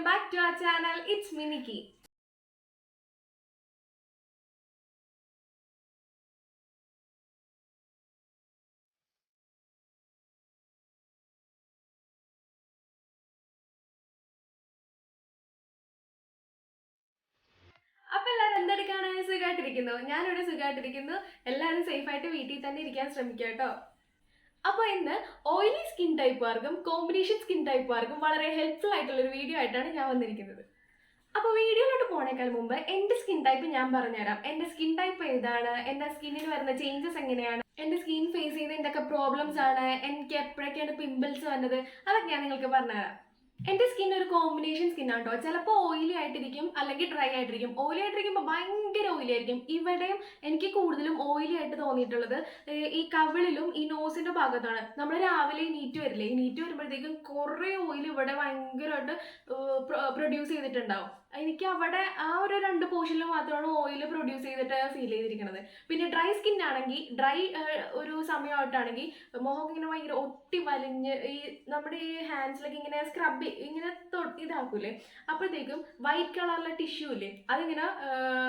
back to our channel. It's me Nikki. അപ്പോൾ എല്ലാവരും എന്തെടുക്കാണ്? സുഖമായിട്ടിരിക്കുന്നു. ഞാനിവിടെ സുഖമായിട്ടിരിക്കുന്നു. എല്ലാവരും സേഫായിട്ട് വീട്ടിൽ തന്നെ ഇരിക്കാൻ ശ്രമിക്കുക കേട്ടോ. അപ്പോൾ ഇന്ന് ഓയിലി സ്കിൻ ടൈപ്പുകാർക്കും കോമ്പിനേഷൻ സ്കിൻ ടൈപ്പുകാർക്കും വളരെ ഹെൽപ്ഫുൾ ആയിട്ടുള്ളൊരു വീഡിയോ ആയിട്ടാണ് ഞാൻ വന്നിരിക്കുന്നത്. അപ്പോൾ വീഡിയോയിലോട്ട് പോണേക്കാൾ മുമ്പ് എൻ്റെ സ്കിൻ ടൈപ്പ് ഞാൻ പറഞ്ഞുതരാം. എൻ്റെ സ്കിൻ ടൈപ്പ് ഏതാണ്, എൻ്റെ സ്കിന്നിന് വരുന്ന ചേഞ്ചസ് എങ്ങനെയാണ്, എൻ്റെ സ്കിൻ ഫേസ് ചെയ്യുന്ന എന്തൊക്കെ പ്രോബ്ലംസ് ആണ്, എനിക്ക് എപ്പോഴൊക്കെയാണ് പിമ്പിൾസ് വന്നത്, അതൊക്കെ ഞാൻ നിങ്ങൾക്ക് പറഞ്ഞുതരാം. എൻ്റെ സ്കിൻ ഒരു കോമ്പിനേഷൻ സ്കിൻ ആണ് കേട്ടോ. ചിലപ്പോൾ ഓയിലി ആയിട്ടിരിക്കും, അല്ലെങ്കിൽ ഡ്രൈ ആയിട്ടിരിക്കും. ഓയിലി ആയിട്ടിരിക്കുമ്പോൾ ഭയങ്കര ഓയിലി ആയിരിക്കും. ഇവിടെയും എനിക്ക് കൂടുതലും ഓയിലി ആയിട്ട് തോന്നിയിട്ടുള്ളത് ഈ കവിളിലും ഈ നോസിൻ്റെ ഭാഗത്താണ്. നമ്മൾ രാവിലെ നീറ്റ് വരില്ലേ, ഈ നീറ്റ് വരുമ്പോഴത്തേക്കും കുറേ ഓയിൽ ഇവിടെ ഭയങ്കരമായിട്ട് പ്രൊഡ്യൂസ് ചെയ്തിട്ടുണ്ടാവും. എനിക്ക് അവിടെ ആ ഒരു 2 പോർഷനിൽ മാത്രമാണ് ഓയിൽ പ്രൊഡ്യൂസ് ചെയ്തിട്ട് ഫീൽ ചെയ്തിരിക്കുന്നത്. പിന്നെ ഡ്രൈ സ്കിൻ ആണെങ്കിൽ, ഡ്രൈ ഒരു സമയമായിട്ടാണെങ്കിൽ മുഖം ഇങ്ങനെ ഭയങ്കര ഒട്ടി വലിഞ്ഞ് ഈ നമ്മുടെ ഈ ഹാൻഡ്സിലൊക്കെ ഇങ്ങനെ സ്ക്രബ് ഇങ്ങനെ ഇതാക്കൂലേ, അപ്പോഴത്തേക്കും വൈറ്റ് കളറിലെ ടിഷ്യൂ ഇല്ലേ, അതിങ്ങനെ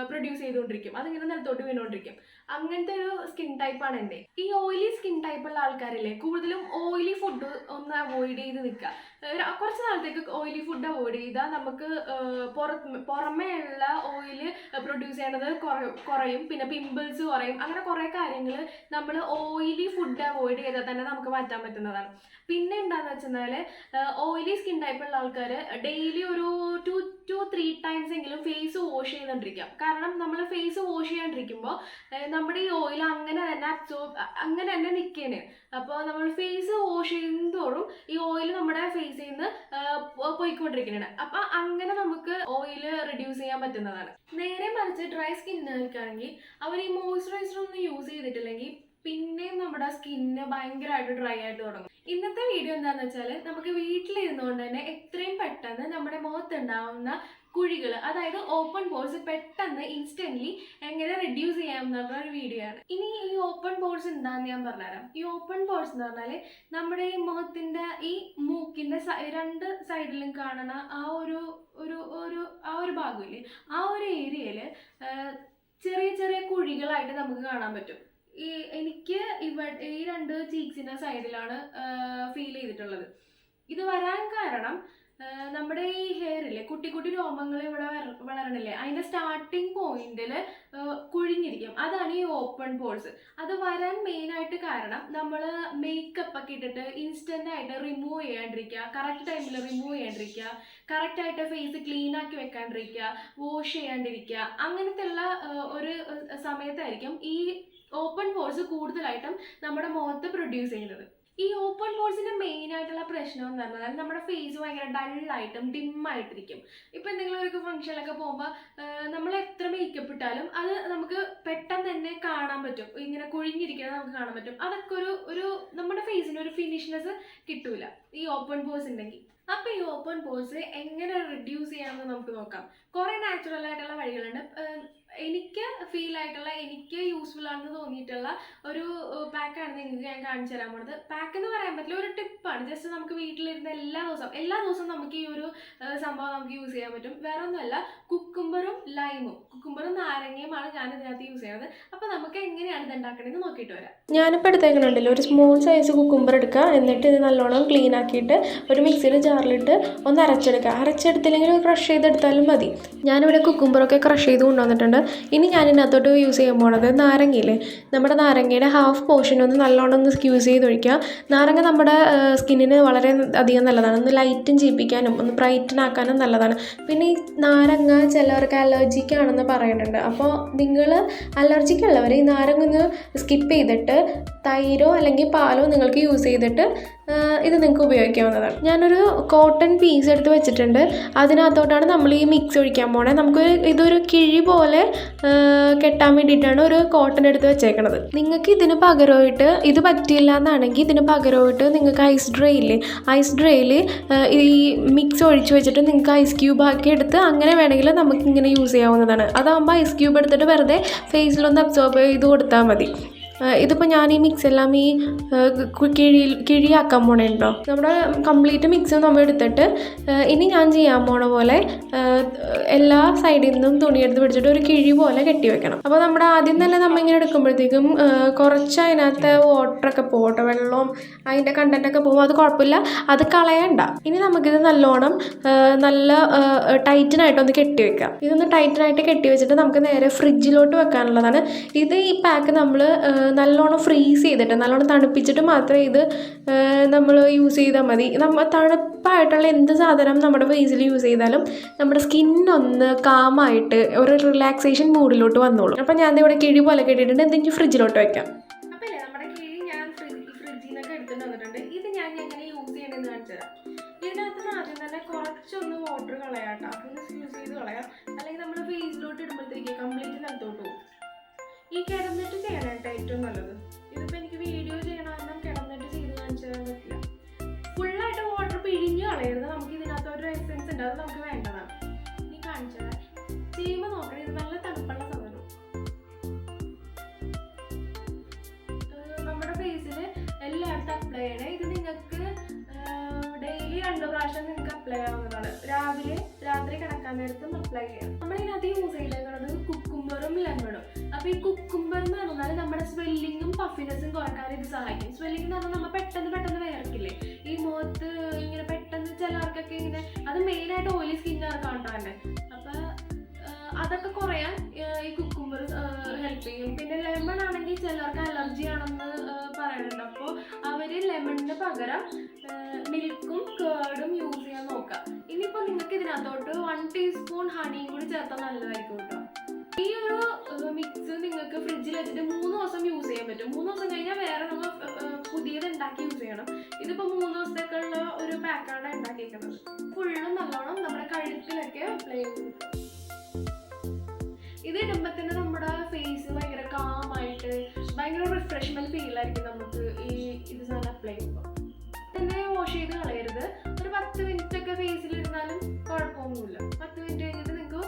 പ്രൊഡ്യൂസ് ചെയ്തുകൊണ്ടിരിക്കും, അതിങ്ങനെ നിലത്തോട്ട് വീണുകൊണ്ടിരിക്കും. അങ്ങനത്തെ ഒരു സ്കിൻ ടൈപ്പാണ് എൻ്റെ. ഈ ഓയിലി സ്കിൻ ടൈപ്പുള്ള ആൾക്കാരില്ലേ, കൂടുതലും ഓയിലി ഫുഡ് ഒന്ന് അവോയ്ഡ് ചെയ്ത് നിൽക്കുക. കുറച്ച് നാളത്തേക്ക് ഓയിലി ഫുഡ് അവോയ്ഡ് ചെയ്താൽ നമുക്ക് പുറമേ ഉള്ള ഓയിൽ പ്രൊഡ്യൂസ് ചെയ്യണത് കുറയും, പിന്നെ പിമ്പിൾസ് കുറയും. അങ്ങനെ കുറേ കാര്യങ്ങൾ നമ്മൾ ഓയിലി ഫുഡ് അവോയ്ഡ് ചെയ്താൽ തന്നെ നമുക്ക് മാറ്റാൻ പറ്റുന്നതാണ്. പിന്നെ എന്താണെന്ന് വെച്ചാൽ ഓയിലി സ്കിൻ ടൈപ്പുള്ള ആൾക്കാർ ഡെയിലി ഒരു 2 to 3 times എങ്കിലും ഫേസ് വാഷ് ചെയ്തുകൊണ്ടിരിക്കാം. കാരണം നമ്മൾ ഫേസ് വാഷ് ചെയ്യാണ്ടിരിക്കുമ്പോൾ നമ്മുടെ ഈ ഓയിൽ അങ്ങനെ തന്നെ നിൽക്കുകയാണ്. അപ്പോൾ നമ്മൾ ഫേസ് വാഷ് ചെയ്യുന്നതോറും ഈ ഓയിൽ നമ്മുടെ ഫേസിൽ നിന്ന് പോയിക്കൊണ്ടിരിക്കുന്നതാണ്. അപ്പം അങ്ങനെ നമുക്ക് ഓയിൽ റിഡ്യൂസ് ചെയ്യാൻ പറ്റുന്നതാണ്. നേരെ മറിച്ച് ഡ്രൈ സ്കിന്നുകാർക്കാണെങ്കിൽ അവർ ഈ മോയ്സ്ചറൈസർ ഒന്നും യൂസ് ചെയ്തിട്ടില്ലെങ്കിൽ പിന്നെയും നമ്മുടെ സ്കിന്ന് ഭയങ്കരമായിട്ട് ഡ്രൈ ആയിട്ട് തുടങ്ങും. ഇന്നത്തെ വീഡിയോ എന്താണെന്ന് വെച്ചാൽ നമുക്ക് വീട്ടിലിരുന്നുകൊണ്ട് തന്നെ എത്രയും പെട്ടെന്ന് നമ്മുടെ മുഖത്തുണ്ടാവുന്ന കുഴികൾ, അതായത് ഓപ്പൺ പോർസ് പെട്ടെന്ന് ഇൻസ്റ്റൻ്റ്ലി എങ്ങനെ റിഡ്യൂസ് ചെയ്യാം എന്നുള്ള ഒരു വീഡിയോ ആണ്. ഇനി ഈ ഓപ്പൺ പോർസ് എന്താണെന്ന് ഞാൻ പറഞ്ഞുതരാം. ഈ ഓപ്പൺ പോർസ് എന്ന് പറഞ്ഞാൽ നമ്മുടെ ഈ മുഖത്തിൻ്റെ ഈ മൂക്കിൻ്റെ 2 സൈഡിലും കാണുന്ന ആ ഒരു ഭാഗമില്ലേ, ആ ഒരു ഏരിയയിൽ ചെറിയ ചെറിയ കുഴികളായിട്ട് നമുക്ക് കാണാൻ പറ്റും. എനിക്ക് ഈ 2 ചീക്സിൻ്റെ സൈഡിലാണ് ഫീൽ ചെയ്തിട്ടുള്ളത്. ഇത് വരാൻ കാരണം നമ്മുടെ ഈ ഹെയറില്ലേ, കുട്ടി കുട്ടി രോമങ്ങൾ ഇവിടെ വളരണില്ലേ, അതിൻ്റെ സ്റ്റാർട്ടിങ് പോയിന്റിൽ കുഴിഞ്ഞിരിക്കും. അതാണ് ഈ ഓപ്പൺ പോർസ്. അത് വരാൻ മെയിനായിട്ട് കാരണം നമ്മൾ മേക്കപ്പ് ഒക്കെ ഇട്ടിട്ട് ഇൻസ്റ്റൻ്റ് ആയിട്ട് റിമൂവ് ചെയ്യാണ്ടിരിക്കുക, കറക്റ്റ് ടൈമിൽ റിമൂവ് ചെയ്യാണ്ടിരിക്കുക, കറക്റ്റായിട്ട് ഫേസ് ക്ലീൻ ആക്കി വെക്കാണ്ടിരിക്കുക, വാഷ് ചെയ്യാണ്ടിരിക്കുക, അങ്ങനത്തെ ഉള്ള ഒരു സമയത്തായിരിക്കും ഈ ഓപ്പൺ പോർസ് കൂടുതലായിട്ടും നമ്മുടെ മുഖത്ത് പ്രൊഡ്യൂസ് ചെയ്യുന്നത്. ഈ ഓപ്പൺ പോർസിൻ്റെ മെയിൻ ആയിട്ടുള്ള പ്രശ്നം എന്ന് പറഞ്ഞാൽ നമ്മുടെ ഫേസ് ഭയങ്കര ഡള്ളായിട്ടും ഡിമ്മായിട്ടിരിക്കും. ഇപ്പം എന്തെങ്കിലും ഒരു ഫംഗ്ഷനിലൊക്കെ പോകുമ്പോൾ നമ്മൾ എത്ര മേക്കപ്പ് ഇട്ടാലും അത് നമുക്ക് പെട്ടെന്ന് തന്നെ കാണാൻ പറ്റും. ഇങ്ങനെ കുഴിഞ്ഞിരിക്കുന്നത് നമുക്ക് കാണാൻ പറ്റും. അതൊക്കെ ഒരു നമ്മുടെ ഫേസിന് ഒരു ഫിനിഷ്നെസ് കിട്ടൂല ഈ ഓപ്പൺ പോർസ് ഉണ്ടെങ്കിൽ. അപ്പോൾ ഈ ഓപ്പൺ പോർസ് എങ്ങനെ റിഡ്യൂസ് ചെയ്യാമെന്ന് നമുക്ക് നോക്കാം. കുറേ നാച്ചുറൽ ആയിട്ടുള്ള വഴികളുണ്ട്. എനിക്ക് ഫീൽ ആയിട്ടുള്ള, എനിക്ക് യൂസ്ഫുൾ ആണെന്ന് തോന്നിയിട്ടുള്ള ഒരു പാക്കാണ് നിങ്ങൾക്ക് ഞാൻ കാണിച്ചു തരാൻ പോകുന്നത്. പാക്ക് എന്ന് പറയാൻ പറ്റില്ല, ഒരു ടിപ്പാണ്. ജസ്റ്റ് നമുക്ക് വീട്ടിലിരുന്ന് എല്ലാ ദിവസവും നമുക്ക് ഈ ഒരു സംഭവം നമുക്ക് യൂസ് ചെയ്യാൻ പറ്റും. വേറെ ഒന്നുമല്ല, കുക്കുംബറും നാരങ്ങയുമാണ് ഞാൻ ഇതിനകത്ത് യൂസ് ചെയ്യുന്നത്. അപ്പോൾ നമുക്ക് എങ്ങനെയാണ് ഇത് ഉണ്ടാക്കണമെന്ന് നോക്കിയിട്ട് വരാം. ഞാനിപ്പോൾ എടുത്തേക്കുന്നുണ്ടല്ലോ, ഒരു സ്മോൾ സൈസ് കുക്കുംബർ എടുക്കുക. എന്നിട്ട് ഇത് നല്ലോണം ക്ലീൻ ആക്കിയിട്ട് ഒരു മിക്സിയുടെ ജാറിലിട്ട് ഒന്ന് അരച്ചെടുക്കുക. അരച്ചെടുത്തില്ലെങ്കിൽ ക്രഷ് ചെയ്തെടുത്താലും മതി. ഞാനിവിടെ കുക്കുംബറൊക്കെ ക്രഷ് ചെയ്ത് കൊണ്ടുവന്നിട്ടുണ്ട്. ഇനി ഞാൻ ഇതിനകത്തോട്ട് യൂസ് ചെയ്യാൻ പോണത് നാരങ്ങയില്ലേ, നമ്മുടെ നാരങ്ങയുടെ ഹാഫ് പോർഷൻ ഒന്ന് നല്ലോണം ഒന്ന് സ്ക്യൂസ് ചെയ്തൊഴിക്കുക. നാരങ്ങ നമ്മുടെ സ്കിന്നിന് വളരെ അധികം നല്ലതാണ്. ഒന്ന് ലൈറ്റൻ ചെയ്യിപ്പിക്കാനും ഒന്ന് ബ്രൈറ്റൻ ആക്കാനും നല്ലതാണ്. പിന്നെ ഈ നാരങ്ങ ചിലവർക്ക് അലർജിക്കാണെന്ന് പറയുന്നുണ്ട്. അപ്പോൾ നിങ്ങൾ അലർജിക്കുള്ളവർ ഈ നാരങ്ങ ഒന്ന് സ്കിപ്പ് ചെയ്തിട്ട് തൈരോ അല്ലെങ്കിൽ പാലോ നിങ്ങൾക്ക് യൂസ് ചെയ്തിട്ട് ഇത് നിങ്ങൾക്ക് ഉപയോഗിക്കാവുന്നതാണ്. ഞാനൊരു കോട്ടൺ പീസ് എടുത്ത് വെച്ചിട്ടുണ്ട്. അതിനകത്തോട്ടാണ് നമ്മൾ ഈ മിക്സ് ഒഴിക്കാൻ പോണേ. നമുക്ക് ഇതൊരു കിഴി പോലെ കെട്ടാൻ വേണ്ടിയിട്ടാണ് ഒരു കോട്ടൺ എടുത്ത് വെച്ചേക്കണത്. നിങ്ങൾക്ക് ഇതിന് പകരമായിട്ട്, ഇത് പറ്റില്ല എന്നാണെങ്കിൽ ഇതിന് പകരമായിട്ട് നിങ്ങൾക്ക് ഐസ് ഡ്രൈയിൽ ഈ മിക്സ് ഒഴിച്ച് വെച്ചിട്ട് നിങ്ങൾക്ക് ഐസ് ക്യൂബ് ആക്കി എടുത്ത് അങ്ങനെ വേണമെങ്കിൽ നമുക്കിങ്ങനെ യൂസ് ചെയ്യാവുന്നതാണ്. അതാകുമ്പോൾ ഐസ് ക്യൂബ് എടുത്തിട്ട് വെറുതെ ഫേസിലൊന്ന് അബ്സോർബ് ചെയ്ത് കൊടുത്താൽ മതി. ഇതിപ്പോൾ ഞാൻ ഈ മിക്സ് എല്ലാം ഈ കിഴിയാക്കാൻ പോണേട്ടോ. നമ്മുടെ കംപ്ലീറ്റ് മിക്സ് നമ്മൾ എടുത്തിട്ട് ഇനി ഞാൻ ചെയ്യാൻ പോണ പോലെ എല്ലാ സൈഡിൽ നിന്നും തുണിയെടുത്ത് പിടിച്ചിട്ട് ഒരു കിഴി പോലെ കെട്ടി വെക്കണം. അപ്പോൾ നമ്മുടെ ആദ്യം തന്നെ നമ്മൾ ഇങ്ങനെ എടുക്കുമ്പോഴത്തേക്കും കുറച്ച് അതിനകത്ത് വാട്ടറൊക്കെ പോകട്ടെ, വെള്ളവും അതിൻ്റെ കണ്ടൻറ്റൊക്കെ പോകും, അത് കുഴപ്പമില്ല, അത് കളയണ്ട. ഇനി നമുക്കിത് നല്ലോണം നല്ല ടൈറ്റനായിട്ടൊന്ന് കെട്ടി വെക്കാം. ഇതൊന്ന് ടൈറ്റനായിട്ട് കെട്ടി വെച്ചിട്ട് നമുക്ക് നേരെ ഫ്രിഡ്ജിലോട്ട് വെക്കാനുള്ളതാണ്. ഈ പാക്ക് നമ്മൾ നല്ലോണം ഫ്രീസ് ചെയ്തിട്ട് നല്ലോണം തണുപ്പിച്ചിട്ട് മാത്രമേ ഇത് നമ്മൾ യൂസ് ചെയ്താൽ മതി. തണുപ്പായിട്ടുള്ള എന്ത് സാധനം നമ്മുടെ ഫേസിൽ യൂസ് ചെയ്താലും നമ്മുടെ സ്കിന്നൊന്ന് കാമായിട്ട് ഒരു റിലാക്സേഷൻ മൂഡിലോട്ട് വന്നോളൂ. അപ്പം ഞാൻ ഇവിടെ കിഴി പോലെ കെട്ടിയിട്ടുണ്ട്. എന്തെങ്കിലും ഫ്രിഡ്ജിലോട്ട് വെക്കാം. അപ്പോൾ നമ്മുടെ കിഴി ഞാൻ ഫ്രിഡ്ജിൽ നിന്നൊക്കെ എടുത്തിട്ട് വന്നിട്ടുണ്ട്. ഇത് ഞാൻ എങ്ങനെ യൂസ് ചെയ്യണമെന്ന് കാണിച്ചു തരാം. ഇതിനകത്ത് ആദ്യം തന്നെ കുറച്ചൊന്ന് വാട്ടർ കളയാട്ടോ, ഒന്ന് യൂസ് ചെയ്ത് കളയാം. അല്ലെങ്കിൽ നമ്മൾ ഫേസിലോട്ട് ഇടുമ്പോഴത്തേക്ക് കംപ്ലീറ്റ് നിലത്തോട്ട് പോകും. ഈ കിടന്നിട്ട് ചെയ്യണം കേട്ടോ ഏറ്റവും നല്ലത്. ഇതിപ്പോൾ എനിക്ക് വീഡിയോ ചെയ്യണം കാരണം കിടന്നിട്ട് ചെയ്ത് കാണിച്ചു തരാൻ പറ്റില്ല. ഫുള്ളായിട്ട് വാട്ടർ പിഴിഞ്ഞ് കളയരുത്. നമുക്ക് ഇതിനകത്ത് ഒരു എസെൻസ് ഉണ്ട്, അത് നമുക്ക് വേണ്ടതാണ്. ഇനി കാണിച്ചു തരാം. ചെയ്യുമ്പോൾ നോക്കണം, ഇത് നല്ല തണുപ്പുള്ള സാധനം. നമ്മുടെ ഫേസിൽ എല്ലായിടത്തും അപ്ലൈ ചെയ്യണേ. ഇത് നിങ്ങൾക്ക് ഡെയിലി 2 പ്രാവശ്യം നിങ്ങൾക്ക് അപ്ലൈ ചെയ്യാവുന്നതാണ്. രാവിലെ രാത്രി കിടക്കാൻ നേരത്തും അപ്ലൈ ചെയ്യാം. നമ്മളിതിനകത്ത് യൂസ് ചെയ്തേക്കുന്നത് കുക്കുംബറും ലെമണും. അപ്പോൾ ഈ കുക്കുംബർ എന്ന് പറഞ്ഞാൽ നമ്മുടെ സ്വെല്ലിങ്ങും പഫിനെസ്സും കുറയ്ക്കാൻ ഇത് സഹായിക്കും. സ്വെല്ലിംഗ് എന്ന് പറഞ്ഞാൽ നമ്മൾ പെട്ടെന്ന് വേർക്കില്ലേ ഈ മുഖത്ത് ഇങ്ങനെ പെട്ടെന്ന് ചിലർക്കൊക്കെ ഇങ്ങനെ, അത് മെയിനായിട്ട് ഓയിലി സ്കിന്നുകാർക്കാണ് തന്നെ. അപ്പോൾ അതൊക്കെ കുറയാൻ ഈ കുക്കുംബർ ഹെൽപ്പ് ചെയ്യും. പിന്നെ ലെമൺ ആണെങ്കിൽ ചിലർക്ക് അലർജി ആണെന്ന് പറയുന്നുണ്ട്. അപ്പോൾ അവർ ലെമണിന് പകരം മിൽക്കും കേർഡും യൂസ് ചെയ്യാൻ നോക്കാം. ഇനിയിപ്പോൾ നിങ്ങൾക്ക് ഇതിനകത്തോട്ട് 1 ടീസ്പൂൺ ഹണിയും കൂടി ചേർത്താൽ നല്ലതായിരിക്കും കേട്ടോ. ഈ ഒരു മിക്സ് നിങ്ങൾക്ക് ഫ്രിഡ്ജിൽ വെച്ചിട്ട് 3 ദിവസം യൂസ് ചെയ്യാൻ പറ്റും. 3 ദിവസം കഴിഞ്ഞാൽ വേറെ നമ്മൾ പുതിയത് ഉണ്ടാക്കി യൂസ് ചെയ്യണം. ഇതിപ്പോൾ 3 ദിവസത്തേക്കുള്ള ഒരു പാക്കാണ് ഉണ്ടാക്കിയിരിക്കുന്നത്. ഫുള്ളും നല്ലോണം നമ്മുടെ കഴുത്തിലൊക്കെ അപ്ലൈ ചെയ്ത് കൊടുക്കുക. ഇത് ഇടുമ്പോൾ തന്നെ നമ്മുടെ ഫേസ് ഭയങ്കര കാമായിട്ട് ഭയങ്കര റിഫ്രഷ്മെന്റ് ഫീലായിരിക്കും നമുക്ക് ഇത് സാധനം അപ്ലൈ ചെയ്യുമ്പോൾ. തന്നെ വാഷ് ചെയ്ത് കളയരുത്. ഒരു 10 മിനിറ്റ് ഒക്കെ ഫേസിലിരുന്നാലും കുഴപ്പമൊന്നുമില്ല. 10 മിനിറ്റ് കഴിഞ്ഞിട്ട് നിങ്ങൾക്ക്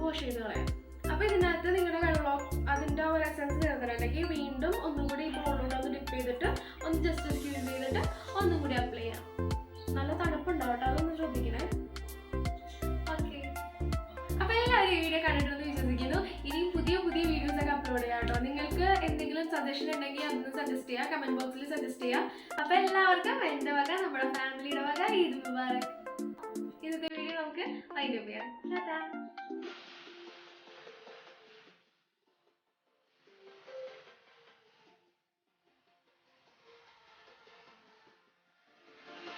വാഷ് ചെയ്ത് കളയാം. അപ്പോൾ ഇതിനകത്ത് നിങ്ങളുടെ വെള്ളം അതിൻ്റെ ഒരു എസൻസ് ചേർത്തിട്ടുണ്ടെങ്കിൽ വീണ്ടും ഒന്നും കൂടി ഈ ബോളിലൂടെ ഒന്ന് ഡിപ്പ് ചെയ്തിട്ട് ഒന്ന് ജസ്റ്റ് സ്ക്യൂസ് ചെയ്തിട്ട് ഒന്നും കൂടി അപ്ലൈ ചെയ്യാം. നല്ല തണുപ്പുണ്ടാവും കേട്ടോ, അതൊന്ന് ശ്രദ്ധിക്കണേ. ഓക്കെ, അപ്പോൾ എല്ലാവരും ഈ വീഡിയോ കണ്ടിട്ടുണ്ടെന്ന് വിശ്വസിക്കുന്നു. ഇനിയും പുതിയ വീഡിയോസൊക്കെ അപ്ലോഡ് ചെയ്യാം കേട്ടോ. നിങ്ങൾക്ക് എന്തെങ്കിലും സജഷൻ ഉണ്ടെങ്കിൽ അതൊന്ന് സജസ്റ്റ് ചെയ്യുക, കമൻറ്റ് ബോക്സിൽ സജസ്റ്റ് ചെയ്യുക. അപ്പോൾ എല്ലാവർക്കും എൻ്റെ വക നമ്മുടെ ഫാമിലിയുടെ വക ഈദ് മുബാറക്. ഇന്നത്തെ വീഡിയോ നമുക്ക് വൈൻഡ് അപ്പ് ചെയ്യാം.